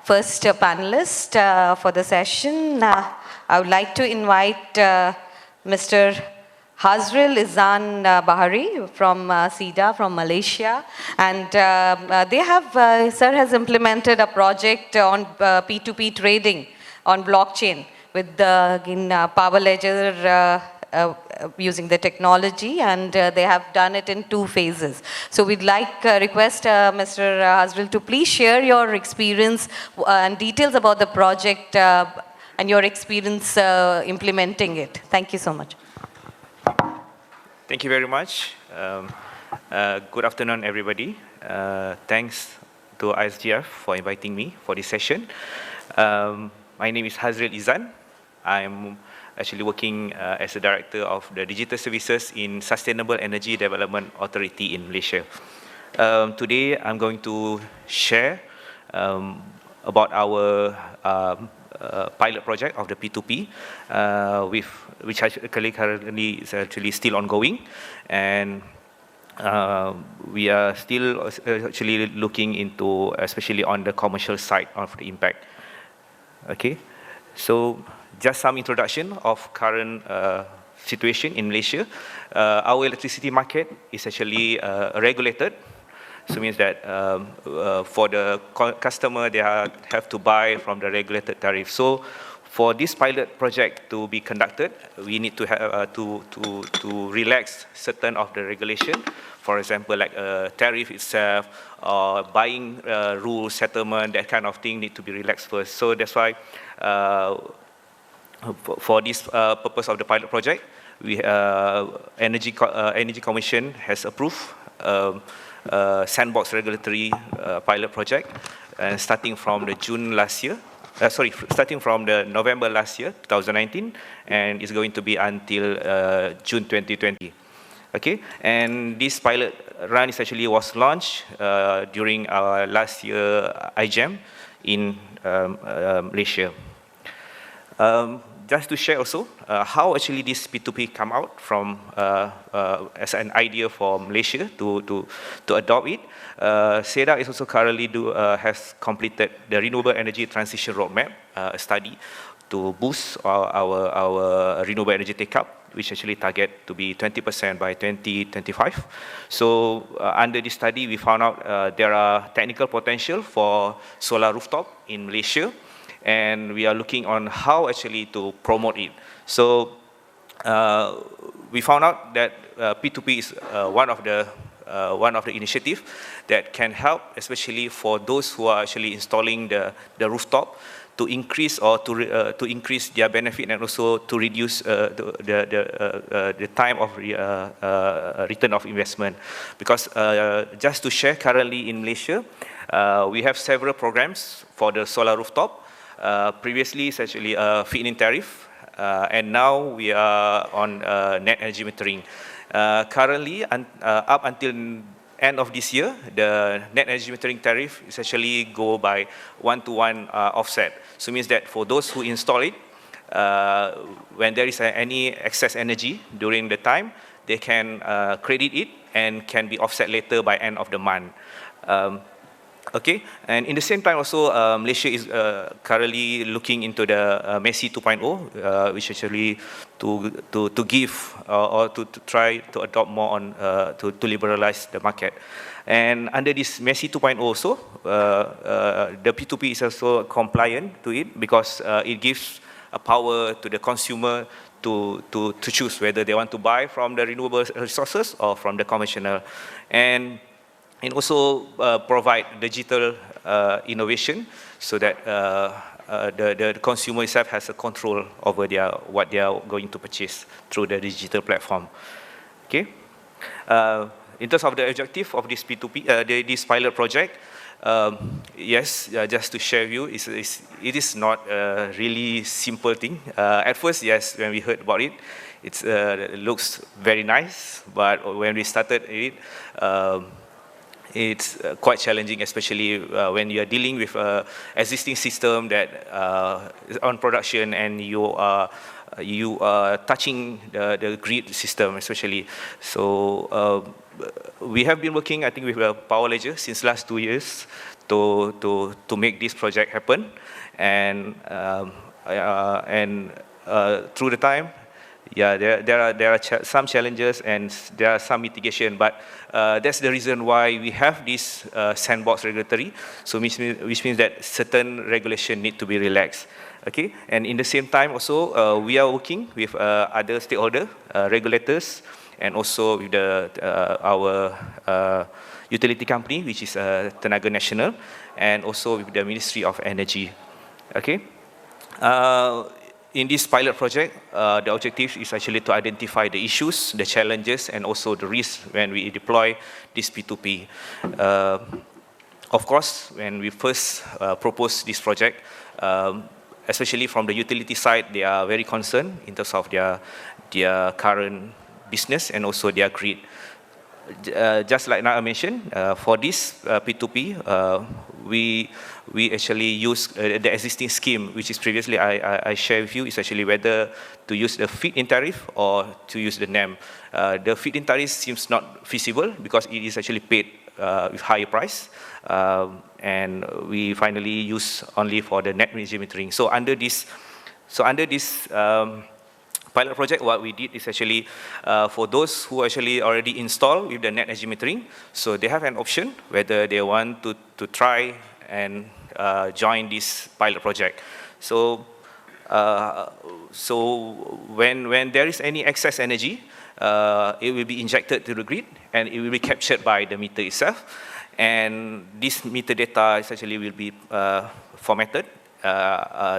first panelist for the session. I would like to invite Mr. Hazril Izan Bahari from Seda, from Malaysia. And Sir has implemented a project on P2P trading on blockchain with the Power Ledger using the technology, and they have done it in 2 phases. So we'd like request Mr. Hazril to please share your experience and details about the project and your experience implementing it. Thank you so much. Thank you very much. Good afternoon, everybody. Thanks to ISGF for inviting me for this session. My name is Hazril Izan. I'm actually working as a director of the Digital Services in Sustainable Energy Development Authority in Malaysia. Today, I'm going to share about our pilot project of the P2P, which currently is actually still ongoing, and we are still actually looking into, especially on the commercial side of the impact. Okay, so just some introduction of current situation in Malaysia. Our electricity market is actually regulated. So it means that for the customer, they have to buy from the regulated tariff. So for this pilot project to be conducted, we need to have to relax certain of the regulation. For example, like tariff itself, or buying rules, settlement, that kind of thing need to be relaxed first. So that's why for this purpose of the pilot project, we Energy Commission has approved sandbox regulatory pilot project, starting from the starting from the November last year, 2019, and it's going to be until June 2020. Okay, and this pilot run was launched during our last year IGEM in Malaysia. Just to share also how actually this P2P come out from as an idea for Malaysia to adopt it. Seda is also currently has completed the Renewable Energy Transition Roadmap study to boost our renewable energy take-up, which actually target to be 20% by 2025. So under this study, we found out there are technical potential for solar rooftop in Malaysia, and we are looking on how actually to promote it. So we found out that P2P is one of the initiatives that can help, especially for those who are actually installing the rooftop, to increase or to increase their benefit, and also to reduce the time of return of investment. Because just to share, currently in Malaysia, we have several programs for the solar rooftop. Previously, it's actually a feed-in tariff, and now we are on net energy metering. Currently, up until end of this year, the net energy metering tariff is actually go by 1-to-1 offset. So it means that for those who install it, when there is any excess energy during the time, they can credit it and can be offset later by end of the month. Okay, and in the same time also, Malaysia is currently looking into the MESI 2.0, which actually to give or to try to adopt more on to liberalize the market. And under this MESI 2.0 also, the P2P is also compliant to it, because it gives a power to the consumer to choose whether they want to buy from the renewable resources or from the conventional. And it also provide digital innovation, so that the consumer itself has a control over what they are going to purchase through the digital platform. Okay. In terms of the objective of this P2P, this pilot project, yes, just to share with you, it is not a really simple thing. At first, yes, when we heard about it, it looks very nice, but when we started it, it's quite challenging, especially when you are dealing with an existing system that is on production, and you are touching the grid system, especially. So we have been working, I think, with Power Ledger since last 2 years to make this project happen, and through the time, yeah, there are some challenges and there are some mitigation, but that's the reason why we have this sandbox regulatory. So which means that certain regulation need to be relaxed. Okay, and in the same time also we are working with other stakeholder, regulators, and also with our utility company, which is Tenaga Nasional, and also with the Ministry of Energy. Okay. In this pilot project, the objective is actually to identify the issues, the challenges, and also the risks when we deploy this P2P. Of course, when we first proposed this project, especially from the utility side, they are very concerned in terms of their current business and also their grid. Just like now I mentioned, for this P2P, we actually use the existing scheme, which is previously I shared with you, is actually whether to use the feed-in tariff or to use the NEM. The feed-in tariff seems not feasible because it is actually paid with higher price, and we finally use only for the net energy metering. So under this pilot project, what we did is actually for those who actually already installed with the net energy metering, so they have an option whether they want to try and join this pilot project. So when there is any excess energy, it will be injected to the grid and it will be captured by the meter itself, and this meter data essentially will be formatted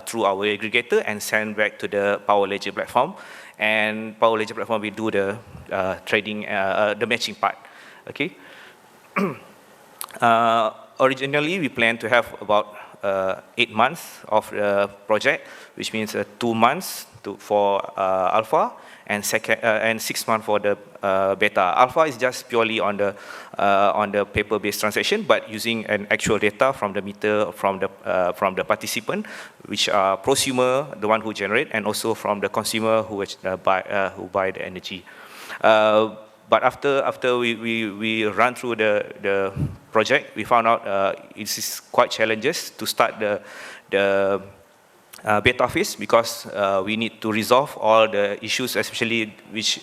through our aggregator and send back to the Power Ledger platform, and Power Ledger platform will do the trading, the matching part. Okay. Originally, we planned to have about 8 months of the project, which means 2 months for alpha and 6 months for the beta. Alpha is just purely on the paper-based transaction, but using an actual data from the meter from the participant, which are prosumer, the one who generate, and also from the consumer who buy the energy. But after we run through the project, we found out it is quite challenges to start the beta phase, because we need to resolve all the issues, especially which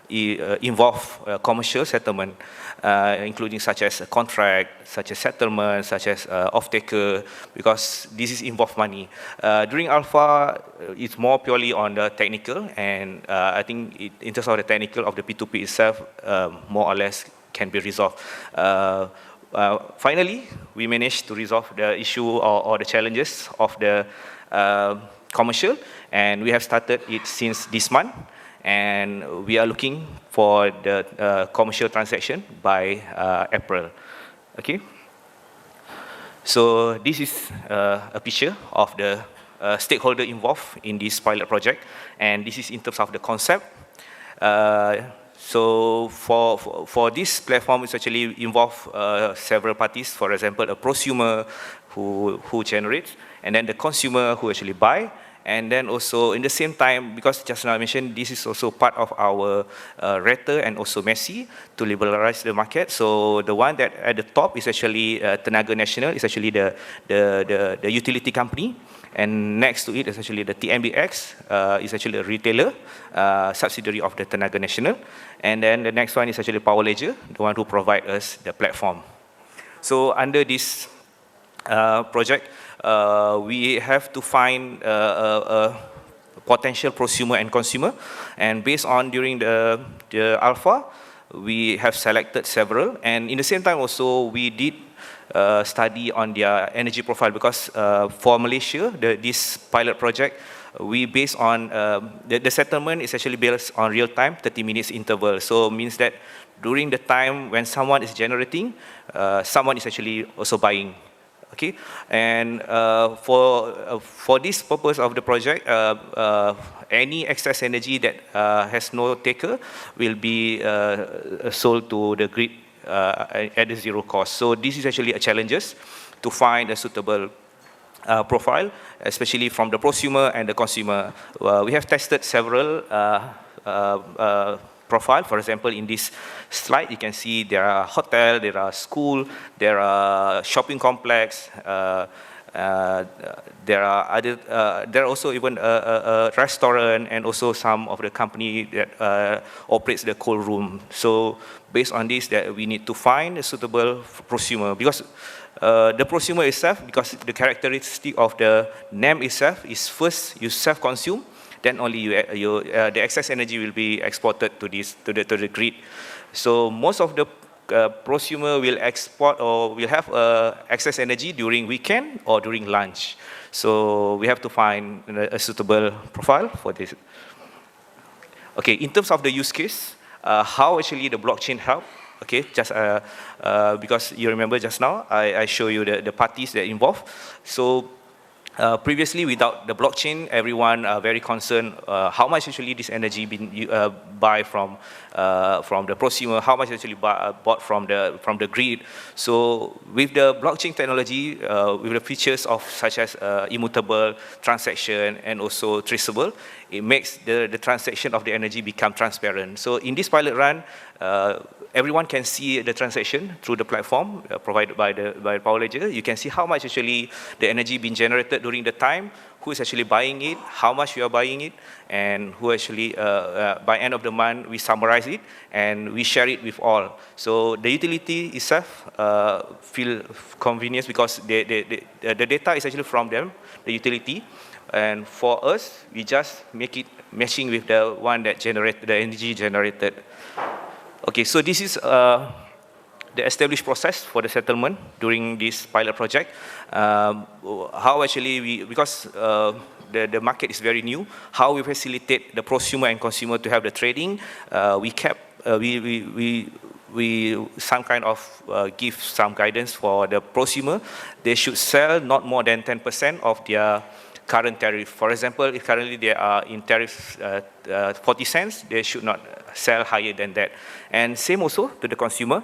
involve commercial settlement, including such as a contract, such as settlement, such as off-taker, because this is involve money. During alpha, it's more purely on the technical, and I think in terms of the technical of the P2P itself, more or less can be resolved. Finally, we managed to resolve the issue or the challenges of the commercial, and we have started it since this month, and we are looking for the commercial transaction by April. Okay. So this is a picture of the stakeholder involved in this pilot project, and this is in terms of the concept. So for this platform, it's actually involve several parties. For example, a prosumer who generates, and then the consumer who actually buy, and then also in the same time, because just now I mentioned, this is also part of our RETA and also MESI to liberalize the market. So the one that at the top is actually Tenaga Nasional, is actually the utility company. And next to it is actually the TNBX, is actually a retailer, subsidiary of the Tenaga Nasional. And then the next one is actually Power Ledger, the one who provide us the platform. So under this project, we have to find a potential prosumer and consumer. And based on during the alpha, we have selected several. And in the same time also, we did study on their energy profile, because for Malaysia, this pilot project, we based on the settlement is actually based on real time 30 minutes interval. So means that during the time when someone is generating, someone is actually also buying. Okay, and for this purpose of the project, any excess energy that has no taker will be sold to the grid at a zero cost. So this is actually a challenges to find a suitable profile, especially from the prosumer and the consumer. We have tested several profile. For example, in this slide, you can see there are hotel, there are school, there are shopping complex, there are other, there are also even a restaurant and also some of the company that operates the cold room. So based on this, that we need to find a suitable prosumer, because the prosumer itself, because the characteristic of the NAM itself is first you self-consume, then only the excess energy will be exported to the grid. So most of the prosumer will export or will have excess energy during weekend or during lunch. So we have to find a suitable profile for this. Okay, in terms of the use case, how actually the blockchain help? Okay, just because you remember just now, I show you the parties that are involved. So previously, without the blockchain, everyone are very concerned how much actually this energy been buy from the prosumer, how much actually bought from the grid. So with the blockchain technology, with the features of such as immutable transaction and also traceable, it makes the transaction of the energy become transparent. So in this pilot run, everyone can see the transaction through the platform provided by the Power Ledger. You can see how much actually the energy being generated during the time, who is actually buying it, how much we are buying it, and who actually, by end of the month, we summarize it and we share it with all. So the utility itself feel convenience because the data is actually from them, the utility. And for us, we just make it matching with the one that generated the energy generated. Okay, so this is the established process for the settlement during this pilot project. How actually because the market is very new, how we facilitate the prosumer and consumer to have the trading. We some kind of give some guidance for the prosumer. They should sell not more than 10% of their current tariff. For example, if currently they are in tariff 40 cents, they should not sell higher than that. And same also to the consumer,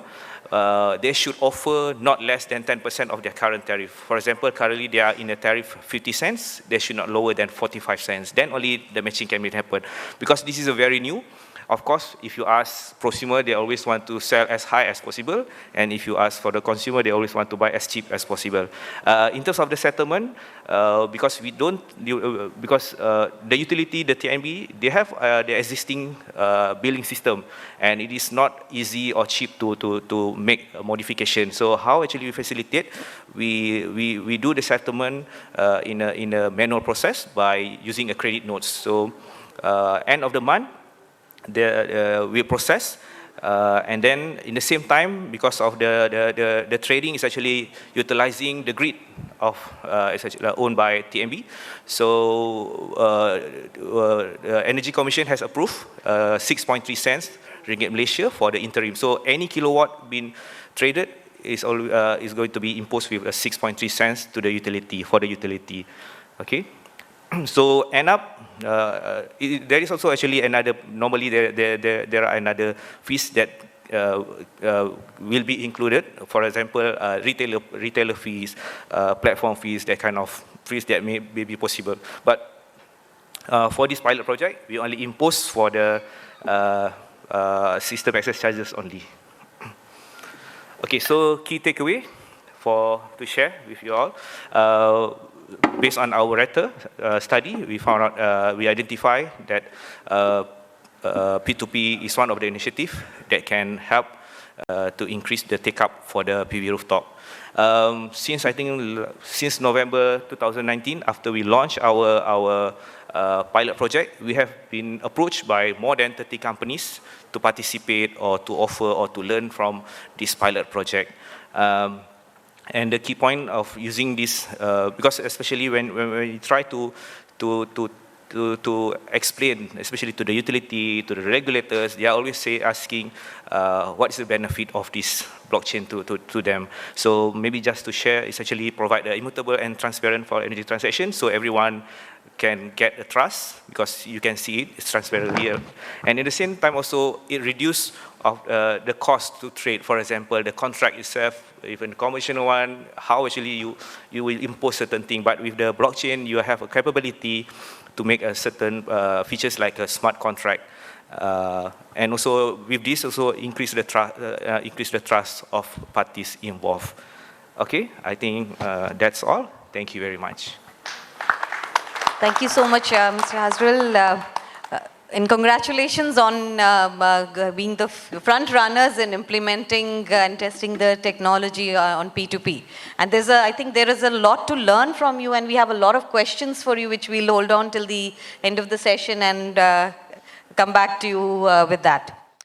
they should offer not less than 10% of their current tariff. For example, currently they are in a tariff 50 cents, they should not lower than 45 cents. Then only the matching can be happen. Because this is a very new. Of course, if you ask prosumer, they always want to sell as high as possible. And if you ask for the consumer, they always want to buy as cheap as possible. In terms of the settlement, because we don't, because the utility, the TNB, they have the existing billing system. And it is not easy or cheap to make a modification. So how actually we facilitate? We do the settlement in a manual process by using a credit notes. So end of the month, we process, and then in the same time, because of the trading is actually utilizing the grid of it's actually owned by TNB. So Energy Commission has approved 6.3 cents ringgit Malaysia for the interim. So any kilowatt being traded is going to be imposed with 6.3 cents to the utility for the utility. Okay. So end up, there is also actually another, normally there are another fees that will be included. For example, retailer fees, platform fees, that kind of fees that may be possible. But for this pilot project, we only impose for the system access charges only. Okay, so key takeaway to share with you all. Based on our RETA study, we found out, we identify that P2P is one of the initiatives that can help to increase the take-up for the PV rooftop. Since November 2019, after we launched our pilot project, we have been approached by more than 30 companies to participate or to offer or to learn from this pilot project. And the key point of using this, because especially when we try to explain, especially to the utility, to the regulators, they are always asking what is the benefit of this blockchain to them. So maybe just to share, it's actually provide the immutable and transparent for energy transaction, so everyone can get a trust because you can see it, it's transparent here. And at the same time also, it reduces the cost to trade. For example, the contract itself, even the conventional one, how actually you will impose certain thing. But with the blockchain, you have a capability to make a certain features like a smart contract. And also with this also increase the trust of parties involved. Okay, I think that's all. Thank you very much. Thank you so much, Mr. Hazril. And congratulations on being the front runners in implementing and testing the technology on P2P. And I think there is a lot to learn from you, and we have a lot of questions for you, which we'll hold on till the end of the session and come back to you with that.